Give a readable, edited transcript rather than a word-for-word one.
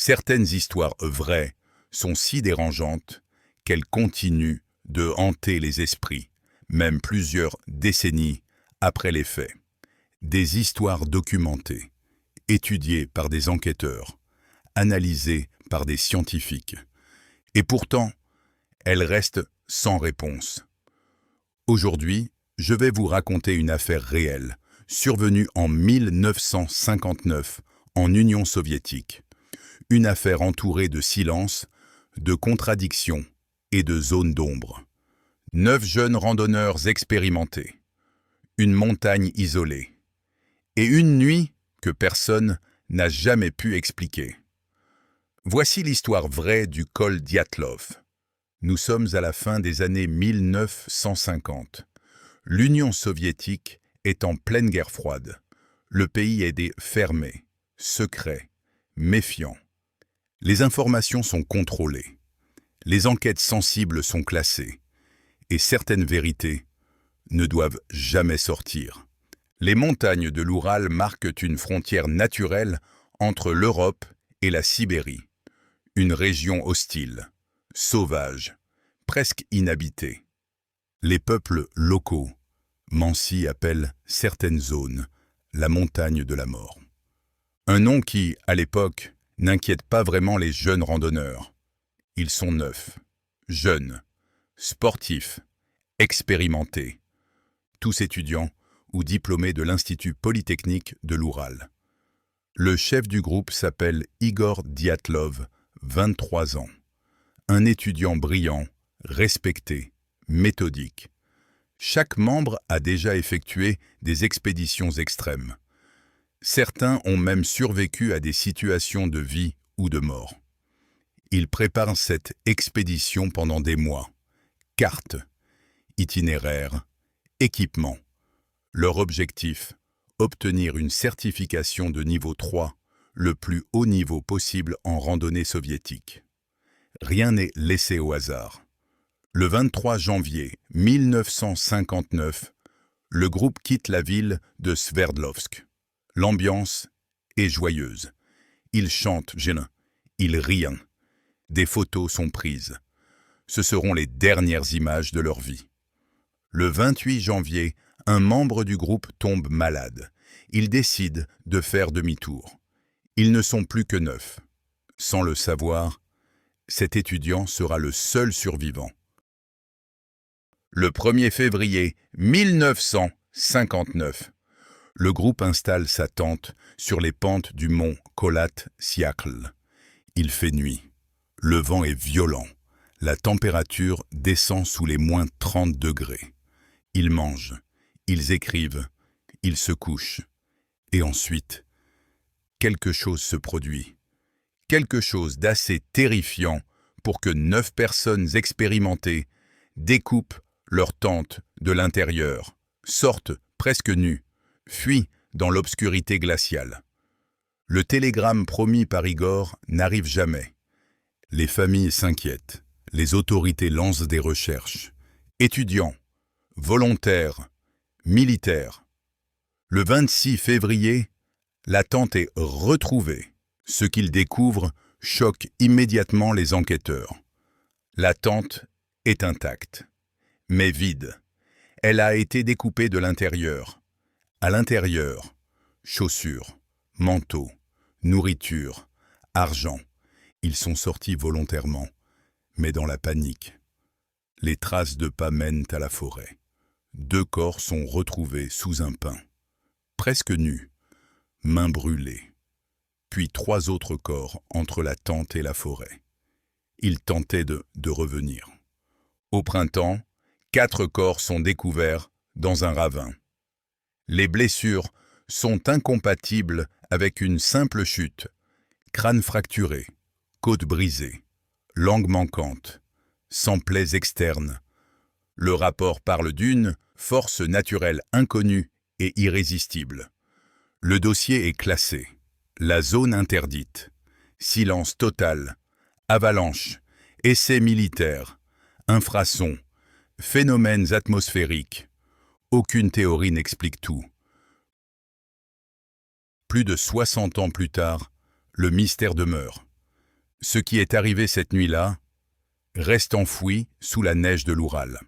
Certaines histoires vraies sont si dérangeantes qu'elles continuent de hanter les esprits, même plusieurs décennies après les faits. Des histoires documentées, étudiées par des enquêteurs, analysées par des scientifiques. Et pourtant, elles restent sans réponse. Aujourd'hui, je vais vous raconter une affaire réelle, survenue en 1959 en Union soviétique. Une affaire entourée de silence, de contradictions et de zones d'ombre. 9 jeunes randonneurs expérimentés, une montagne isolée et une nuit que personne n'a jamais pu expliquer. Voici l'histoire vraie du col Dyatlov. Nous sommes à la fin des années 1950. L'Union soviétique est en pleine guerre froide. Le pays est fermé, secret, méfiant. Les informations sont contrôlées. Les enquêtes sensibles sont classées. Et certaines vérités ne doivent jamais sortir. Les montagnes de l'Oural marquent une frontière naturelle entre l'Europe et la Sibérie. Une région hostile, sauvage, presque inhabitée. Les peuples locaux, Mansi appelle certaines zones la montagne de la mort. Un nom qui, à l'époque, n'inquiète pas vraiment les jeunes randonneurs. Ils sont 9, jeunes, sportifs, expérimentés, tous étudiants ou diplômés de l'Institut Polytechnique de l'Oural. Le chef du groupe s'appelle Igor Dyatlov, 23 ans. Un étudiant brillant, respecté, méthodique. Chaque membre a déjà effectué des expéditions extrêmes. Certains ont même survécu à des situations de vie ou de mort. Ils préparent cette expédition pendant des mois. Cartes, itinéraires, équipements. Leur objectif, obtenir une certification de niveau 3, le plus haut niveau possible en randonnée soviétique. Rien n'est laissé au hasard. Le 23 janvier 1959, le groupe quitte la ville de Sverdlovsk. L'ambiance est joyeuse. Ils chantent, ils rient. Des photos sont prises. Ce seront les dernières images de leur vie. Le 28 janvier, un membre du groupe tombe malade. Ils décident de faire demi-tour. Ils ne sont plus que 9. Sans le savoir, cet étudiant sera le seul survivant. Le 1er février 1959, le groupe installe sa tente sur les pentes du mont Kholat-Syakhl. Il fait nuit. Le vent est violent. La température descend sous les moins 30 degrés. Ils mangent, ils écrivent, ils se couchent. Et ensuite, quelque chose se produit. Quelque chose d'assez terrifiant pour que 9 personnes expérimentées découpent leur tente de l'intérieur, sortent presque nues, fuient dans l'obscurité glaciale. Le télégramme promis par Igor n'arrive jamais. Les familles s'inquiètent. Les autorités lancent des recherches. Étudiants, volontaires, militaires. Le 26 février, la tente est retrouvée. Ce qu'ils découvrent choque immédiatement les enquêteurs. La tente est intacte, mais vide. Elle a été découpée de l'intérieur. À l'intérieur, chaussures, manteaux, nourriture, argent. Ils sont sortis volontairement, mais dans la panique. Les traces de pas mènent à la forêt. 2 corps sont retrouvés sous un pin, presque nus, mains brûlées. Puis 3 autres corps entre la tente et la forêt. Ils tentaient de revenir. Au printemps, 4 corps sont découverts dans un ravin. Les blessures sont incompatibles avec une simple chute. Crâne fracturé, côte brisée, langue manquante, sans plaies externes. Le rapport parle d'une force naturelle inconnue et irrésistible. Le dossier est classé. La zone interdite. Silence total. Avalanche. Essais militaires. Infrasons. Phénomènes atmosphériques. Aucune théorie n'explique tout. Plus de 60 ans plus tard, le mystère demeure. Ce qui est arrivé cette nuit-là reste enfoui sous la neige de l'Oural.